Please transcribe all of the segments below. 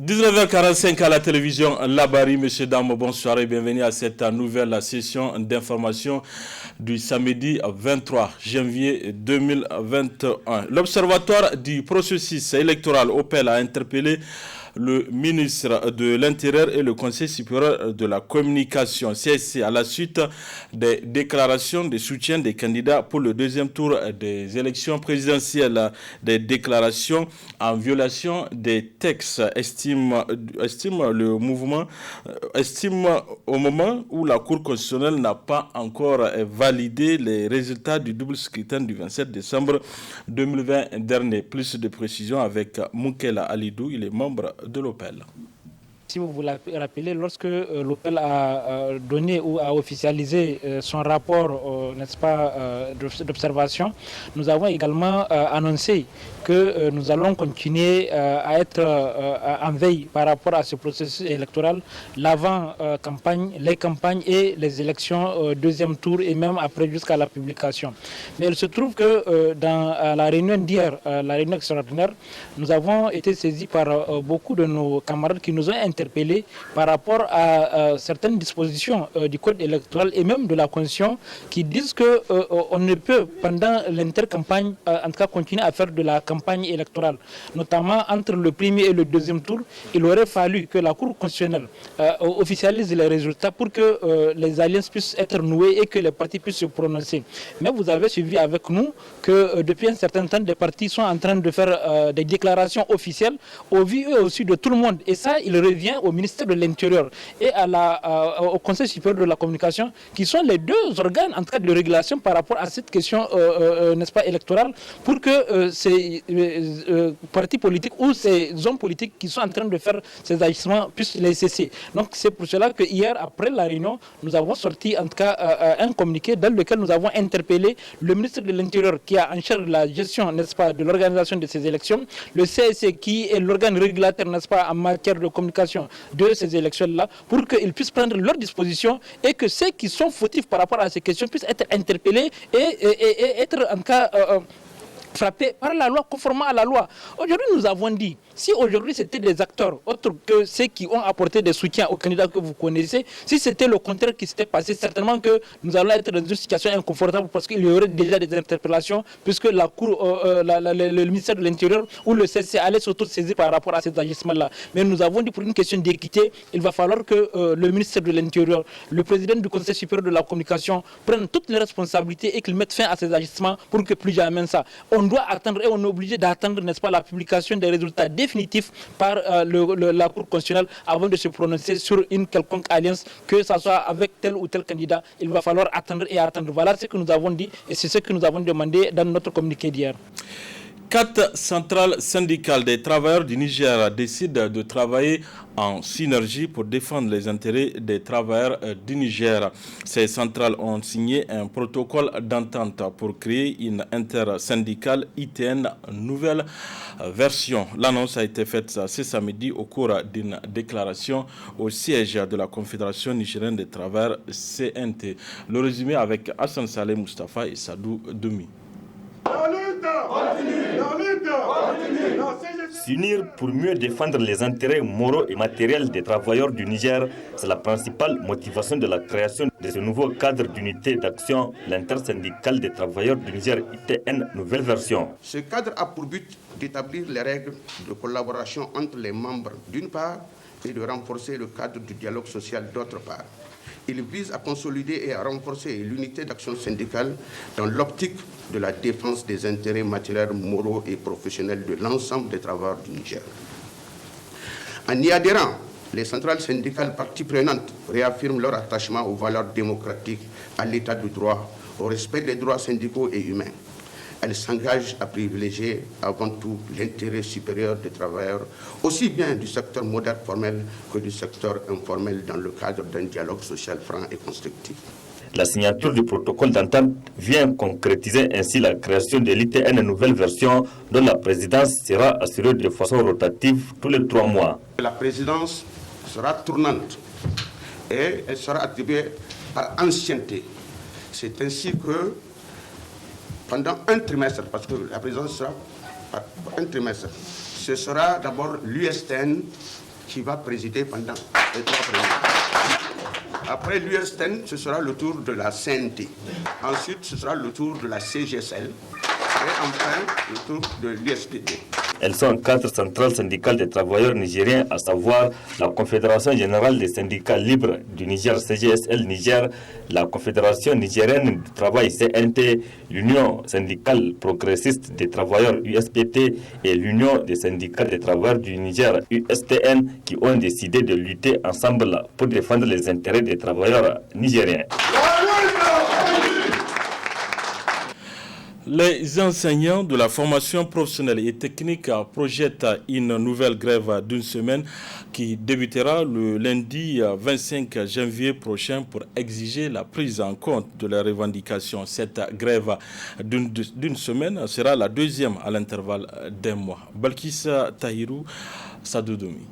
19h45 à la télévision Labari, messieurs, dames, bonsoir et bienvenue à cette nouvelle session d'information du samedi 23 janvier 2021. L'Observatoire du processus électoral OPEL a interpellé le ministre de l'Intérieur et le Conseil supérieur de la communication CSC à la suite des déclarations de soutien des candidats pour le deuxième tour des élections présidentielles. Des déclarations en violation des textes, estime au moment où la Cour constitutionnelle n'a pas encore validé les résultats du double scrutin du 27 décembre 2020 dernier. Plus de précisions avec Moukela Alidou, il est membre de l'OPEL. Si vous vous rappelez, lorsque l'OPEL a donné ou a officialisé son rapport, n'est-ce pas, d'observation, nous avons également annoncé que nous allons continuer à être en veille par rapport à ce processus électoral, l'avant-campagne, les campagnes et les élections deuxième tour et même après jusqu'à la publication. Mais il se trouve que dans la réunion d'hier, la réunion extraordinaire, nous avons été saisis par beaucoup de nos camarades qui nous ont interpellés par rapport à certaines dispositions du code électoral et même de la Constitution qui disent qu'on ne peut, pendant l'intercampagne, en tout cas continuer à faire de la campagne électorale, notamment entre le premier et le deuxième tour. Il aurait fallu que la Cour constitutionnelle officialise les résultats pour que les alliances puissent être nouées et que les partis puissent se prononcer. Mais vous avez suivi avec nous que depuis un certain temps, des partis sont en train de faire des déclarations officielles au vu aussi de tout le monde. Et ça, il revient au ministère de l'Intérieur et au Conseil supérieur de la communication, qui sont les deux organes en cas de régulation par rapport à cette question, n'est-ce pas, électorale, pour que ces partis politiques ou ces hommes politiques qui sont en train de faire ces agissements puissent les cesser. Donc c'est pour cela que hier, après la réunion, nous avons sorti en tout cas un communiqué dans lequel nous avons interpellé le ministre de l'Intérieur qui a en charge la gestion, n'est-ce pas, de l'organisation de ces élections, le CSC qui est l'organe régulateur, n'est-ce pas, en matière de communication de ces élections-là, pour qu'ils puissent prendre leurs dispositions et que ceux qui sont fautifs par rapport à ces questions puissent être interpellés et être en cas frappés par la loi, conformément à la loi. Aujourd'hui, nous avons dit, si aujourd'hui c'était des acteurs autres que ceux qui ont apporté des soutiens aux candidats que vous connaissez, si c'était le contraire qui s'était passé, certainement que nous allons être dans une situation inconfortable parce qu'il y aurait déjà des interpellations puisque la Cour, le ministère de l'Intérieur ou le CC allait s'auto-saisir par rapport à ces agissements-là. Mais nous avons dit pour une question d'équité, il va falloir que le ministère de l'Intérieur, le président du Conseil supérieur de la communication prennent toutes les responsabilités et qu'ils mettent fin à ces agissements pour que plus jamais ça. On doit attendre et on est obligé d'attendre, n'est-ce pas, la publication des résultats définitifs par la Cour constitutionnelle avant de se prononcer sur une quelconque alliance, que ce soit avec tel ou tel candidat. Il va falloir attendre et attendre. Voilà ce que nous avons dit et c'est ce que nous avons demandé dans notre communiqué d'hier. 4 centrales syndicales des travailleurs du Niger décident de travailler en synergie pour défendre les intérêts des travailleurs du Niger. Ces centrales ont signé un protocole d'entente pour créer une intersyndicale ITN nouvelle version. L'annonce a été faite ce samedi au cours d'une déclaration au siège de la Confédération nigérienne des travailleurs CNT. Le résumé avec Hassan Saleh Mustafa et Sadou Doumi. S'unir pour mieux défendre les intérêts moraux et matériels des travailleurs du Niger, c'est la principale motivation de la création de ce nouveau cadre d'unité d'action, l'intersyndicale des travailleurs du Niger ITN nouvelle version. Ce cadre a pour but d'établir les règles de collaboration entre les membres d'une part et de renforcer le cadre du dialogue social d'autre part. Il vise à consolider et à renforcer l'unité d'action syndicale dans l'optique de la défense des intérêts matériels, moraux et professionnels de l'ensemble des travailleurs du Niger. En y adhérant, les centrales syndicales parties prenantes réaffirment leur attachement aux valeurs démocratiques, à l'état de droit, au respect des droits syndicaux et humains. Elles s'engagent à privilégier avant tout l'intérêt supérieur des travailleurs, aussi bien du secteur moderne formel que du secteur informel dans le cadre d'un dialogue social franc et constructif. La signature du protocole d'entente vient concrétiser ainsi la création de l'ITN nouvelle version dont la présidence sera assurée de façon rotative tous les 3 mois. La présidence sera tournante et elle sera attribuée par ancienneté. C'est ainsi que pendant un trimestre, parce que la présidence sera par un trimestre, ce sera d'abord l'USTN qui va présider pendant les 3 premiers. Après l'USTN, ce sera le tour de la CNT. Ensuite, ce sera le tour de la CGSL. Et enfin, le tour de l'USTD. Elles sont 4 centrales syndicales des travailleurs nigériens, à savoir la Confédération générale des syndicats libres du Niger, CGSL Niger, la Confédération nigérienne du travail, CNT, l'Union syndicale progressiste des travailleurs, USPT, et l'Union des syndicats des travailleurs du Niger, USTN, qui ont décidé de lutter ensemble pour défendre les intérêts des travailleurs nigériens. Les enseignants de la formation professionnelle et technique projettent une nouvelle grève d'une semaine qui débutera le lundi 25 janvier prochain pour exiger la prise en compte de leurs revendications. Cette grève d'une semaine sera la deuxième à l'intervalle d'un mois. Balkissa Tahirou, Sadoudoumi.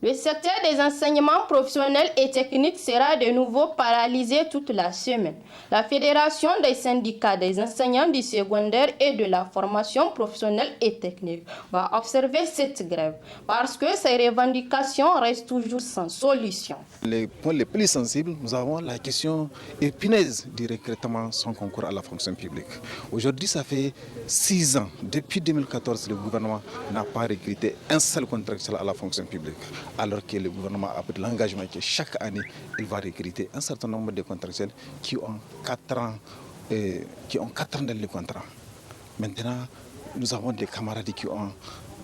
Le secteur des enseignements professionnels et techniques sera de nouveau paralysé toute la semaine. La Fédération des syndicats des enseignants du secondaire et de la formation professionnelle et technique va observer cette grève parce que ces revendications restent toujours sans solution. Les points les plus sensibles, nous avons la question épineuse du recrutement sans concours à la fonction publique. Aujourd'hui, ça fait 6 ans. Depuis 2014, le gouvernement n'a pas recruté un seul contractuel à la fonction publique. Alors que le gouvernement a pris l'engagement que chaque année, il va recruter un certain nombre de contractuels qui ont 4 ans, dans le contrat. Maintenant, nous avons des camarades qui ont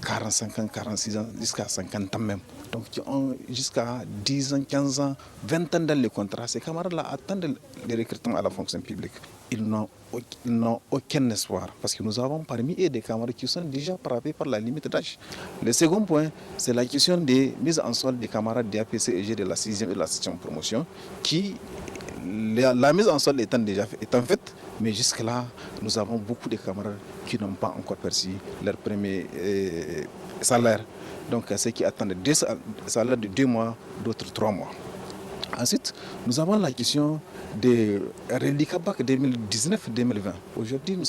45 ans, 46 ans, jusqu'à 50 ans même. Donc, qui ont jusqu'à 10 ans, 15 ans, 20 ans dans le contrat. Ces camarades-là attendent le recrutement à la fonction publique. Ils n'ont aucun espoir parce que nous avons parmi eux des camarades qui sont déjà frappés par la limite d'âge. Le second point, c'est la question des mises en solde des camarades d'APC et G de la 6e et de la 7e promotion qui, la mise en solde étant faite, mais jusque-là, nous avons beaucoup de camarades qui n'ont pas encore perçu leur premier salaire. Donc, ceux qui attendent des salaires de 2 mois, d'autres 3 mois. Ensuite, nous avons la question des handicap 2019-2020. Aujourd'hui, nous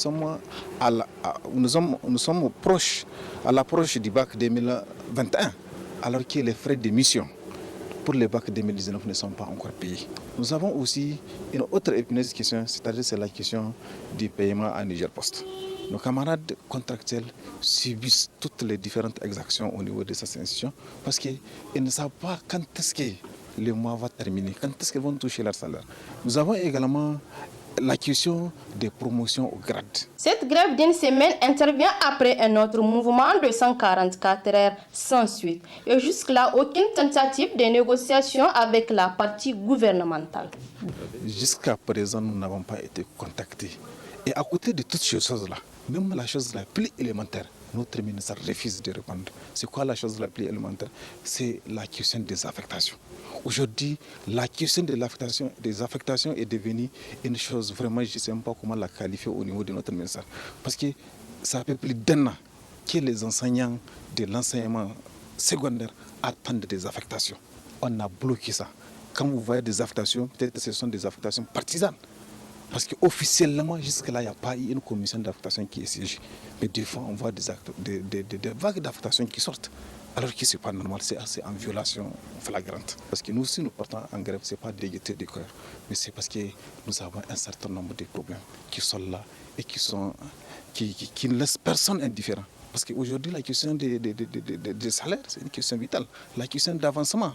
sommes proches à l'approche du bac 2021, alors que les frais d'émission pour le bac 2019 ne sont pas encore payés. Nous avons aussi une autre épineuse question, c'est-à-dire c'est la question du paiement à Niger Post. Nos camarades contractuels subissent toutes les différentes exactions au niveau de cette institution parce qu'ils ne savent pas quand est-ce que le mois va terminer, quand est-ce qu'ils vont toucher leur salaire. Nous avons également la question des promotions au grade. Cette grève d'une semaine intervient après un autre mouvement de 144 heures sans suite. Et jusque-là, aucune tentative de négociation avec la partie gouvernementale. Jusqu'à présent, nous n'avons pas été contactés. Et à côté de toutes ces choses-là, même la chose la plus élémentaire, notre ministère refuse de répondre. C'est quoi la chose la plus élémentaire? C'est la question des affectations. Aujourd'hui, la question des affectations est devenue une chose vraiment, je ne sais même pas comment la qualifier au niveau de notre ministère. Parce que ça fait plus d'1 an que les enseignants de l'enseignement secondaire attendent des affectations. On a bloqué ça. Quand vous voyez des affectations, peut-être que ce sont des affectations partisanes. Parce qu'officiellement, jusque-là, il n'y a pas eu une commission d'affectation qui est siégée. Mais des fois, on voit des vagues d'affectation qui sortent. Alors que ce n'est pas normal, c'est en violation flagrante. Parce que nous, si nous partons en grève, ce n'est pas de gaieté de cœur, mais c'est parce que nous avons un certain nombre de problèmes qui sont là et qui ne laissent personne indifférent. Parce qu'aujourd'hui, la question des salaires, c'est une question vitale. La question d'avancement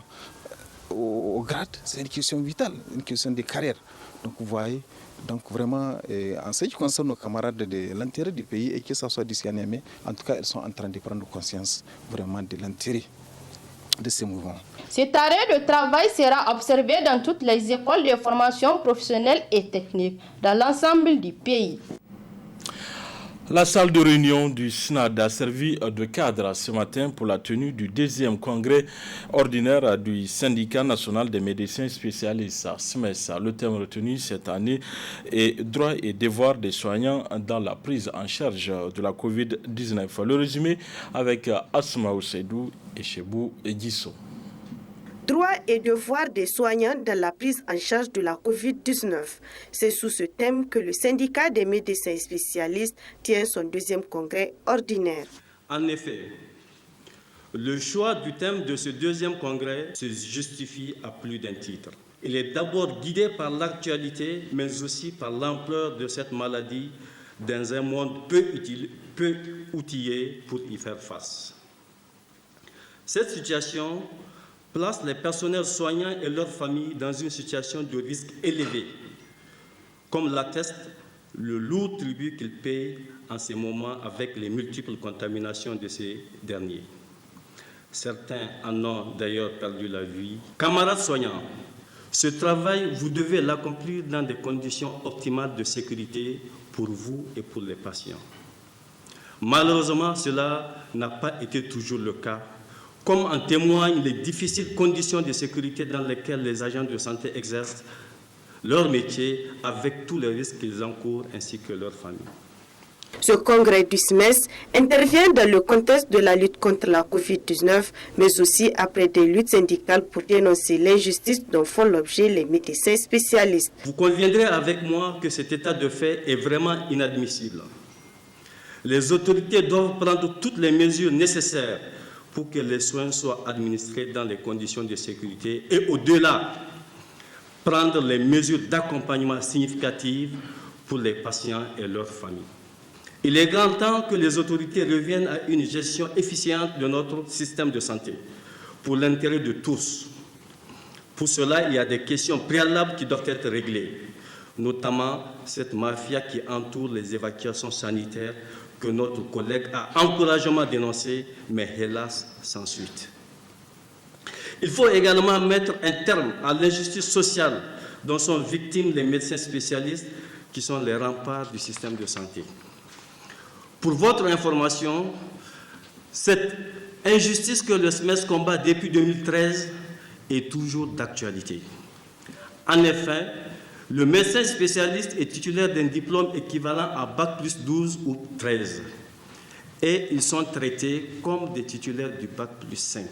au grade, c'est une question vitale, une question de carrière. Donc vous voyez, donc vraiment, en ce qui concerne nos camarades de l'intérêt du pays, et que ce soit d'ici à Niamey, en tout cas, ils sont en train de prendre conscience vraiment de l'intérêt de ces mouvements. Cet arrêt de travail sera observé dans toutes les écoles de formation professionnelle et technique, dans l'ensemble du pays. La salle de réunion du SNAD a servi de cadre ce matin pour la tenue du 2e congrès ordinaire du syndicat national des médecins spécialistes, SMES. Le thème retenu cette année est « Droits et devoirs des soignants dans la prise en charge de la COVID-19 ». Le résumé avec Asma Ousseidou et Chebou Egisso. Droits et devoirs des soignants dans la prise en charge de la COVID-19. C'est sous ce thème que le syndicat des médecins spécialistes tient son 2e congrès ordinaire. En effet, Le choix du thème de ce deuxième congrès se justifie à plus d'un titre. Il est d'abord guidé par l'actualité, mais aussi par l'ampleur de cette maladie dans un monde peu outillé pour y faire face. Cette situation place les personnels soignants et leurs familles dans une situation de risque élevé, comme l'atteste le lourd tribut qu'ils payent en ces moments avec les multiples contaminations de ces derniers. Certains en ont d'ailleurs perdu la vie. Camarades soignants, ce travail, vous devez l'accomplir dans des conditions optimales de sécurité pour vous et pour les patients. Malheureusement, cela n'a pas été toujours le cas, comme en témoignent les difficiles conditions de sécurité dans lesquelles les agents de santé exercent leur métier avec tous les risques qu'ils encourent ainsi que leurs familles. Ce congrès du SMES intervient dans le contexte de la lutte contre la Covid-19, mais aussi après des luttes syndicales pour dénoncer l'injustice dont font l'objet les médecins spécialistes. Vous conviendrez avec moi que cet état de fait est vraiment inadmissible. Les autorités doivent prendre toutes les mesures nécessaires pour que les soins soient administrés dans des conditions de sécurité et au-delà, prendre les mesures d'accompagnement significatives pour les patients et leurs familles. Il est grand temps que les autorités reviennent à une gestion efficiente de notre système de santé pour l'intérêt de tous. Pour cela, il y a des questions préalables qui doivent être réglées, notamment cette mafia qui entoure les évacuations sanitaires que notre collègue a encourageusement dénoncée, mais hélas sans suite. Il faut également mettre un terme à l'injustice sociale dont sont victimes les médecins spécialistes qui sont les remparts du système de santé. Pour votre information, cette injustice que le SMES combat depuis 2013 est toujours d'actualité. En effet, le médecin spécialiste est titulaire d'un diplôme équivalent à Bac plus 12 ou 13 et ils sont traités comme des titulaires du Bac plus 5.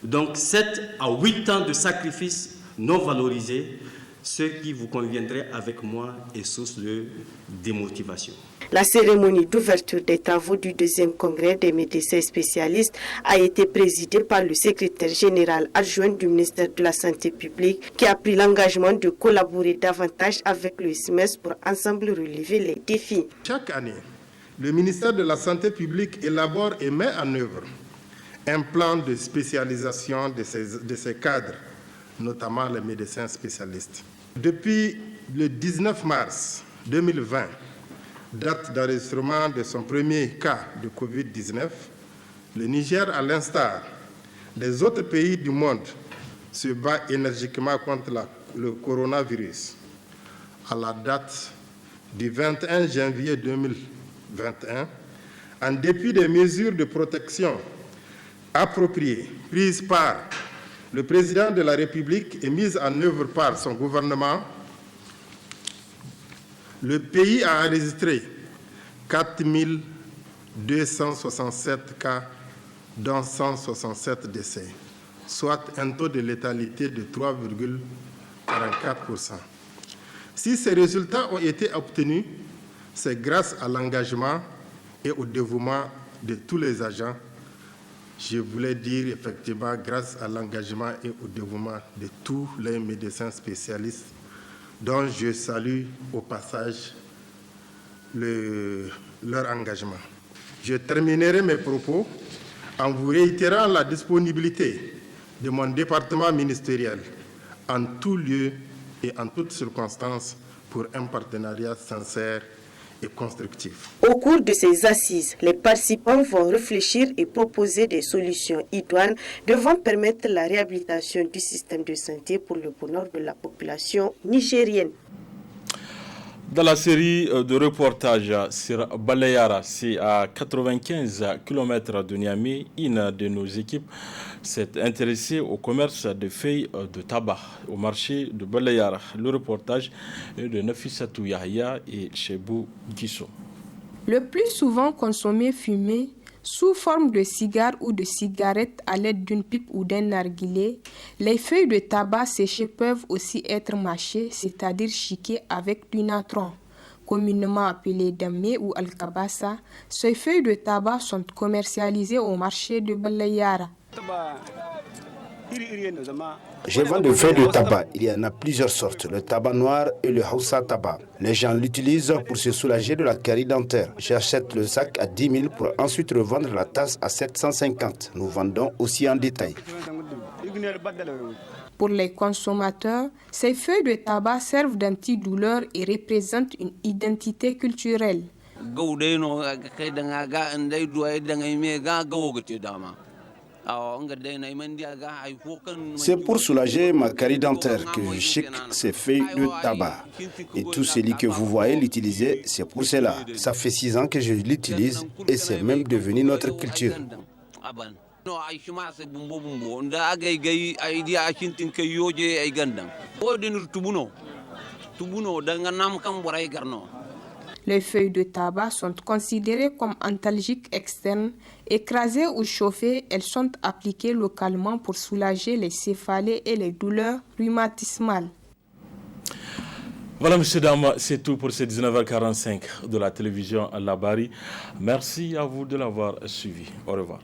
Donc 7 à 8 ans de sacrifice non valorisés, ce qui vous conviendrait avec moi est source de démotivation. La cérémonie d'ouverture des travaux du deuxième congrès des médecins spécialistes a été présidée par le secrétaire général adjoint du ministère de la Santé publique qui a pris l'engagement de collaborer davantage avec le SMES pour ensemble relever les défis. Chaque année, le ministère de la Santé publique élabore et met en œuvre un plan de spécialisation de ces cadres, notamment les médecins spécialistes. Depuis le 19 mars 2020, date d'enregistrement de son premier cas de Covid-19, le Niger, à l'instar des autres pays du monde, se bat énergiquement contre le coronavirus. À la date du 21 janvier 2021, en dépit des mesures de protection appropriées prises par le président de la République et mises en œuvre par son gouvernement, le pays a enregistré 4 267 cas, dont 167 décès, soit un taux de létalité de 3,44%. Si ces résultats ont été obtenus, c'est grâce à l'engagement et au dévouement de tous les agents. Je voulais dire effectivement grâce à l'engagement et au dévouement de tous les médecins spécialistes dont je salue au passage leur engagement. Je terminerai mes propos en vous réitérant la disponibilité de mon département ministériel en tout lieu et en toutes circonstances pour un partenariat sincère et constructif. Au cours de ces assises, les participants vont réfléchir et proposer des solutions idoines devant permettre la réhabilitation du système de santé pour le bonheur de la population nigérienne. Dans la série de reportages sur Balayara, c'est à 95 km de Niamey, une de nos équipes s'est intéressée au commerce de feuilles de tabac au marché de Balayara. Le reportage est de Nafissatou Yahya et Chebou Gisso. Le plus souvent consommé fumé, sous forme de cigare ou de cigarette à l'aide d'une pipe ou d'un narguilé, les feuilles de tabac séchées peuvent aussi être mâchées, c'est-à-dire chiquées avec du natron. Communément appelées Damé ou Al-Kabassa, ces feuilles de tabac sont commercialisées au marché de Balayara. Je vends des feuilles de tabac. Il y en a plusieurs sortes, le tabac noir et le Hausa tabac. Les gens l'utilisent pour se soulager de la carie dentaire. J'achète le sac à 10 000 pour ensuite revendre la tasse à 750. Nous vendons aussi en détail. Pour les consommateurs, ces feuilles de tabac servent d'antidouleur et représentent une identité culturelle. C'est pour soulager ma carie dentaire que je chique ces feuilles de tabac. Et tout celui que vous voyez l'utiliser, c'est pour cela. Ça fait 6 ans que je l'utilise et c'est même devenu notre culture. Les feuilles de tabac sont considérées comme antalgiques externes. Écrasées ou chauffées, elles sont appliquées localement pour soulager les céphalées et les douleurs rhumatismales. Voilà, messieurs, dames, c'est tout pour ce 19h45 de la télévision Labari. Merci à vous de l'avoir suivi. Au revoir.